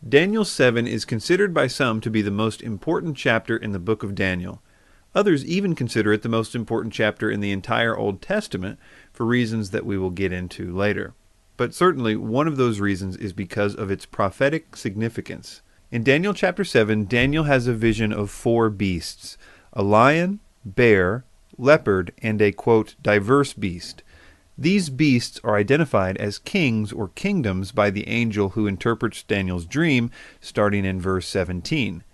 Daniel 7 is considered by some to be the most important chapter in the book of Daniel. Others even consider it the most important chapter in the entire Old Testament for reasons that we will get into later. But certainly one of those reasons is because of its prophetic significance. In Daniel chapter 7, Daniel has a vision of 4 beasts: a lion, bear, leopard, and a, quote, diverse beast. These beasts are identified as kings or kingdoms by the angel who interprets Daniel's dream, starting in verse 17.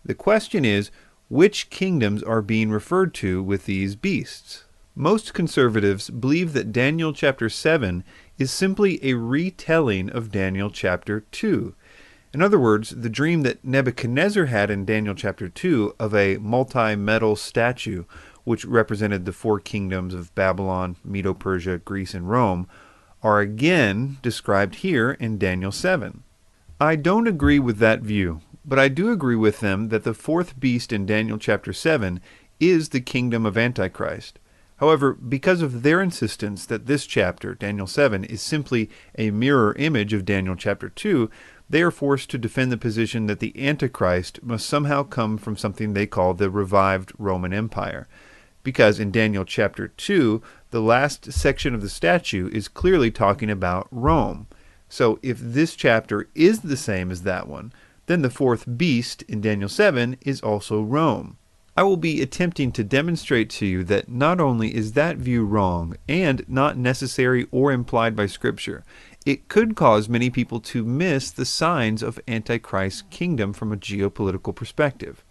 The question is, which kingdoms are being referred to with these beasts? Most conservatives believe that Daniel chapter 7 is simply a retelling of Daniel chapter 2. In other words, the dream that Nebuchadnezzar had in Daniel chapter 2 of a multi-metal statue, which represented the 4 kingdoms of Babylon, Medo-Persia, Greece, and Rome, are again described here in Daniel 7. I don't agree with that view, but I do agree with them that the 4th beast in Daniel chapter 7 is the kingdom of Antichrist. However, because of their insistence that this chapter, Daniel 7, is simply a mirror image of Daniel chapter 2, they are forced to defend the position that the Antichrist must somehow come from something they call the revived Roman Empire. Because in Daniel chapter 2, the last section of the statue is clearly talking about Rome. So if this chapter is the same as that one, then the 4th beast in Daniel 7 is also Rome. I will be attempting to demonstrate to you that not only is that view wrong and not necessary or implied by Scripture, it could cause many people to miss the signs of Antichrist's kingdom from a geopolitical perspective.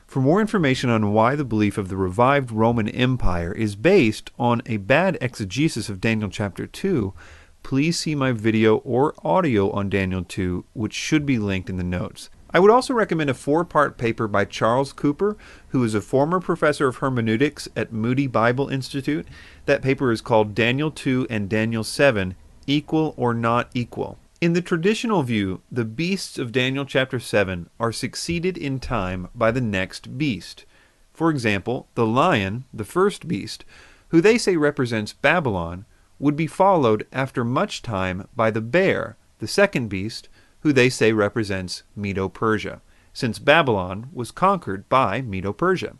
For more information on why the belief of the revived Roman Empire is based on a bad exegesis of Daniel chapter 2, please see my video or audio on Daniel 2, which should be linked in the notes. I would also recommend a 4-part paper by Charles Cooper, who is a former professor of hermeneutics at Moody Bible Institute. That paper is called Daniel 2 and Daniel 7, Equal or Not Equal. In the traditional view, the beasts of Daniel chapter 7 are succeeded in time by the next beast. For example, the lion, the first beast, who they say represents Babylon, would be followed after much time by the bear, the second beast, who they say represents Medo-Persia, since Babylon was conquered by Medo-Persia.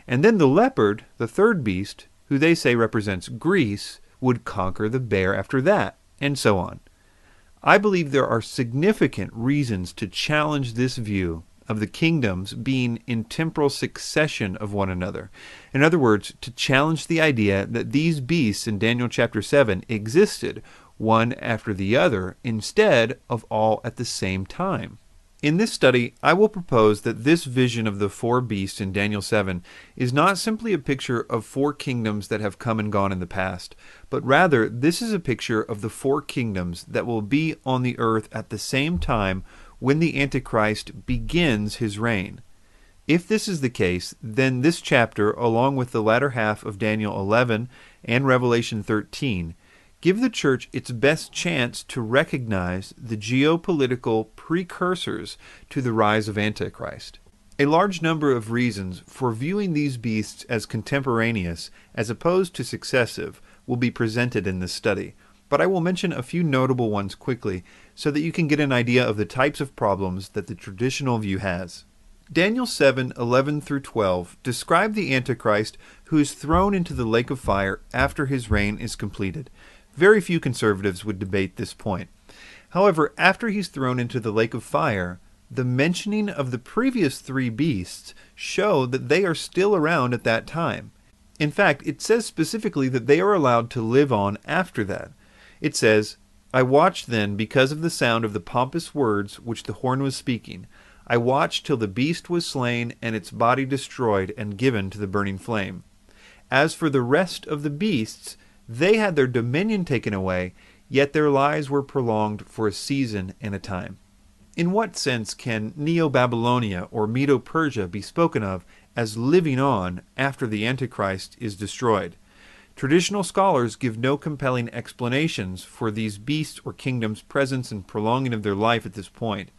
And then the leopard, the third beast, who they say represents Greece, would conquer the bear after that, and so on. I believe there are significant reasons to challenge this view of the kingdoms being in temporal succession of one another. In other words, to challenge the idea that these beasts in Daniel chapter 7 existed one after the other instead of all at the same time. In this study, I will propose that this vision of the 4 beasts in Daniel 7 is not simply a picture of 4 kingdoms that have come and gone in the past, but rather this is a picture of the 4 kingdoms that will be on the earth at the same time when the Antichrist begins his reign. If this is the case, then this chapter, along with the latter half of Daniel 11 and Revelation 13, give the church its best chance to recognize the geopolitical precursors to the rise of Antichrist. A large number of reasons for viewing these beasts as contemporaneous as opposed to successive will be presented in this study, but I will mention a few notable ones quickly so that you can get an idea of the types of problems that the traditional view has. Daniel 7:11 through 12 describe the Antichrist who is thrown into the lake of fire after his reign is completed. Very few conservatives would debate this point. However, after he's thrown into the lake of fire, the mentioning of the previous 3 beasts show that they are still around at that time. In fact, it says specifically that they are allowed to live on after that. It says, "I watched then because of the sound of the pompous words which the horn was speaking. I watched till the beast was slain and its body destroyed and given to the burning flame. As for the rest of the beasts, they had their dominion taken away, yet their lives were prolonged for a season and a time." In what sense can Neo-Babylonia or Medo-Persia be spoken of as living on after the Antichrist is destroyed? Traditional scholars give no compelling explanations for these beasts or kingdoms' presence and prolonging of their life at this point.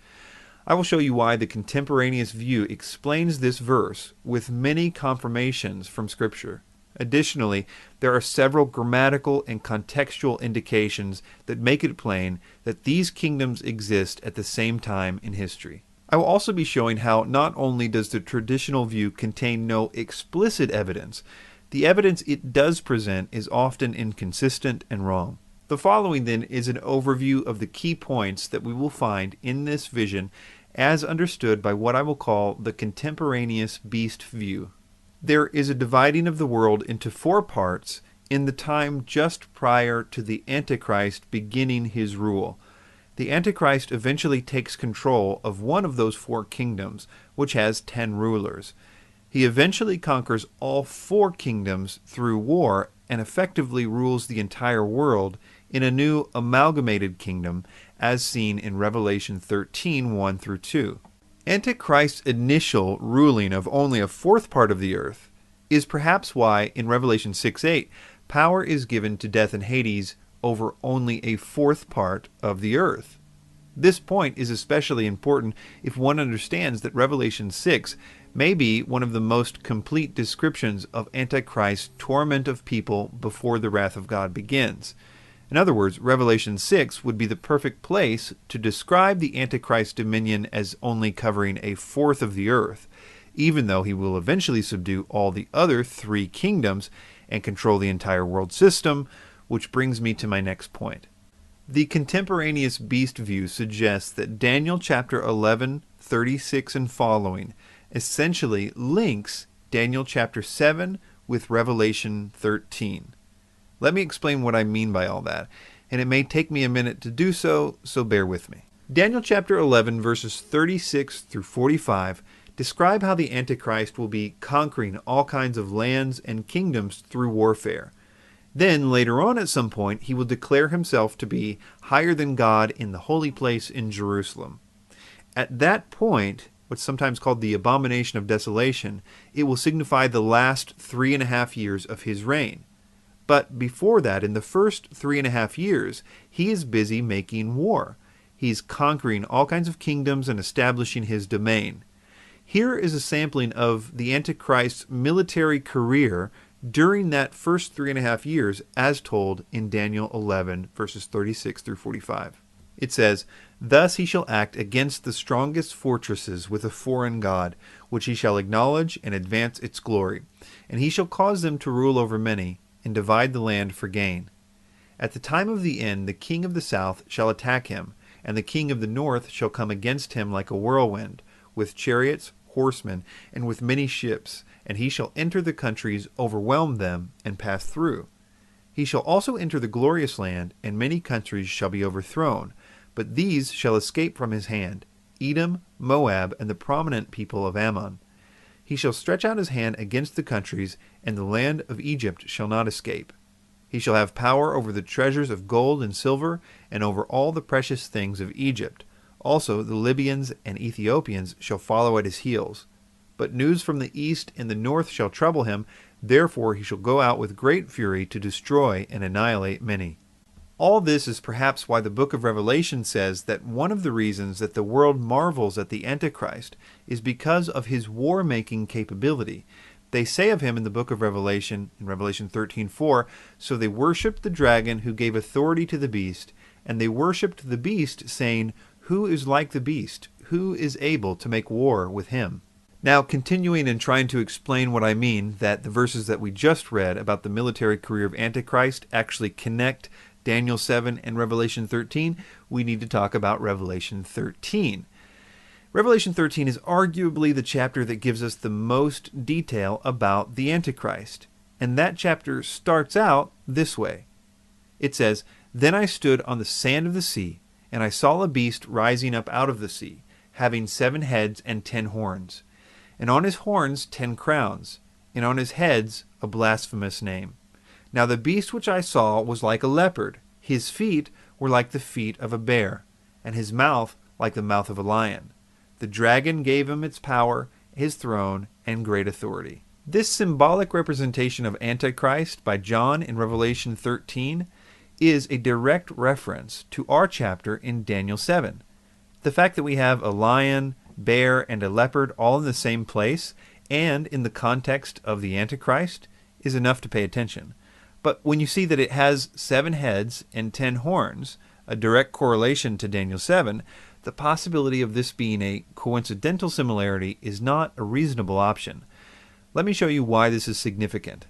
I will show you why the contemporaneous view explains this verse with many confirmations from Scripture. Additionally, there are several grammatical and contextual indications that make it plain that these kingdoms exist at the same time in history. I will also be showing how not only does the traditional view contain no explicit evidence, the evidence it does present is often inconsistent and wrong. The following then is an overview of the key points that we will find in this vision as understood by what I will call the contemporaneous beast view. There is a dividing of the world into 4 parts in the time just prior to the Antichrist beginning his rule. The Antichrist eventually takes control of one of those 4 kingdoms, which has 10 rulers. He eventually conquers all 4 kingdoms through war and effectively rules the entire world in a new amalgamated kingdom, as seen in Revelation 13, 1 through 2. Antichrist's initial ruling of only a 4th part of the earth is perhaps why in Revelation 6:8 power is given to death and Hades over only a 4th part of the earth. This point is especially important if one understands that Revelation 6 may be one of the most complete descriptions of Antichrist's torment of people before the wrath of God begins. In other words, Revelation 6 would be the perfect place to describe the Antichrist dominion as only covering a 4th of the earth, even though he will eventually subdue all the other 3 kingdoms and control the entire world system, which brings me to my next point. The contemporaneous beast view suggests that Daniel chapter 11, 36 and following essentially links Daniel chapter 7 with Revelation 13. Let me explain what I mean by all that, and it may take me a minute to do so, so bear with me. Daniel chapter 11 verses 36 through 45 describe how the Antichrist will be conquering all kinds of lands and kingdoms through warfare. Then, later on at some point, he will declare himself to be higher than God in the holy place in Jerusalem. At that point, what's sometimes called the abomination of desolation, it will signify the last 3.5 years of his reign. But before that, in the first 3.5 years, he is busy making war. He's conquering all kinds of kingdoms and establishing his domain. Here is a sampling of the Antichrist's military career during that first 3.5 years as told in Daniel 11, verses 36 through 45. It says, "Thus he shall act against the strongest fortresses with a foreign god, which he shall acknowledge and advance its glory. And he shall cause them to rule over many, and divide the land for gain. At the time of the end, the king of the south shall attack him, and the king of the north shall come against him like a whirlwind, with chariots, horsemen, and with many ships, and he shall enter the countries, overwhelm them, and pass through. He shall also enter the glorious land, and many countries shall be overthrown, but these shall escape from his hand, Edom, Moab, and the prominent people of Ammon. He shall stretch out his hand against the countries, and the land of Egypt shall not escape. He shall have power over the treasures of gold and silver, and over all the precious things of Egypt. Also the Libyans and Ethiopians shall follow at his heels. But news from the east and the north shall trouble him, therefore he shall go out with great fury to destroy and annihilate many." All this is perhaps why the book of Revelation says that one of the reasons that the world marvels at the Antichrist is because of his war-making capability. They say of him in the book of Revelation, in Revelation 13:4, "So they worshipped the dragon who gave authority to the beast, and they worshipped the beast, saying, 'Who is like the beast? Who is able to make war with him?'" Now, continuing and trying to explain what I mean, that the verses that we just read about the military career of Antichrist actually connect Daniel 7 and Revelation 13, we need to talk about Revelation 13. Revelation 13 is arguably the chapter that gives us the most detail about the Antichrist. And that chapter starts out this way. It says, "Then I stood on the sand of the sea, and I saw a beast rising up out of the sea, having 7 heads and 10 horns. And on his horns 10 crowns, and on his heads a blasphemous name. Now the beast which I saw was like a leopard, his feet were like the feet of a bear, and his mouth like the mouth of a lion. The dragon gave him its power, his throne, and great authority." This symbolic representation of Antichrist by John in Revelation 13 is a direct reference to our chapter in Daniel 7. The fact that we have a lion, bear, and a leopard all in the same place, and in the context of the Antichrist, is enough to pay attention. But when you see that it has 7 heads and 10 horns, a direct correlation to Daniel 7, the possibility of this being a coincidental similarity is not a reasonable option. Let me show you why this is significant.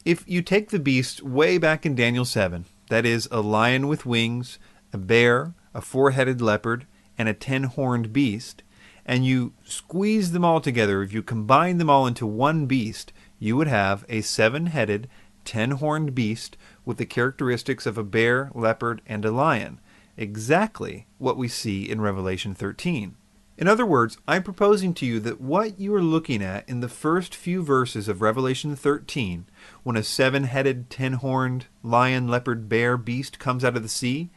If you take the beast way back in Daniel 7, that is, a lion with wings, a bear, a 4-headed leopard, and a 10-horned beast, and you squeeze them all together, if you combine them all into one beast, you would have a 7-headed, 10-horned beast with the characteristics of a bear, leopard, and a lion. Exactly what we see in Revelation 13. In other words, I'm proposing to you that what you are looking at in the first few verses of Revelation 13, when a 7-headed, 10-horned lion, leopard, bear, beast comes out of the sea,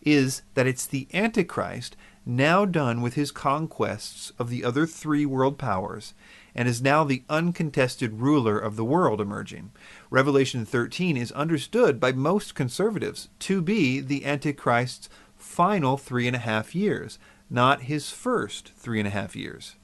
is that it's the Antichrist now done with his conquests of the other 3 world powers, and is now the uncontested ruler of the world emerging. Revelation 13 is understood by most conservatives to be the Antichrist's final 3.5 years, not his first 3.5 years.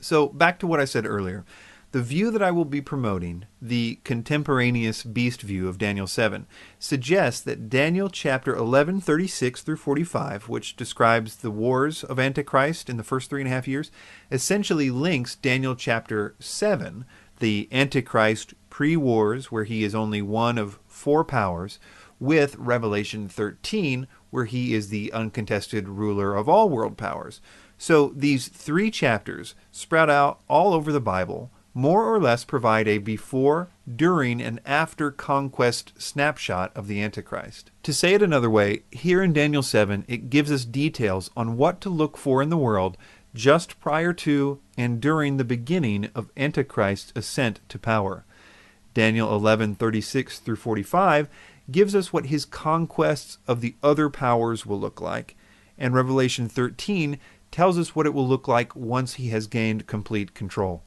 So back to what I said earlier. The view that I will be promoting, the contemporaneous beast view of Daniel 7, suggests that Daniel chapter 11, 36 through 45, which describes the wars of Antichrist in the first 3.5 years, essentially links Daniel chapter 7, the Antichrist pre-wars, where he is only one of 4 powers, with Revelation 13, where he is the uncontested ruler of all world powers. So these 3 chapters sprout out all over the Bible, more or less provide a before, during, and after conquest snapshot of the Antichrist. To say it another way, here in Daniel 7, it gives us details on what to look for in the world just prior to and during the beginning of Antichrist's ascent to power. Daniel 11, 36 through 45 gives us what his conquests of the other powers will look like, and Revelation 13 tells us what it will look like once he has gained complete control.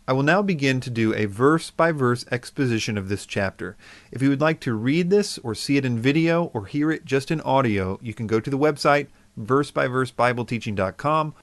I will now begin to do a verse-by-verse exposition of this chapter. If you would like to read this or see it in video or hear it just in audio, you can go to the website versebyversebibleteaching.com,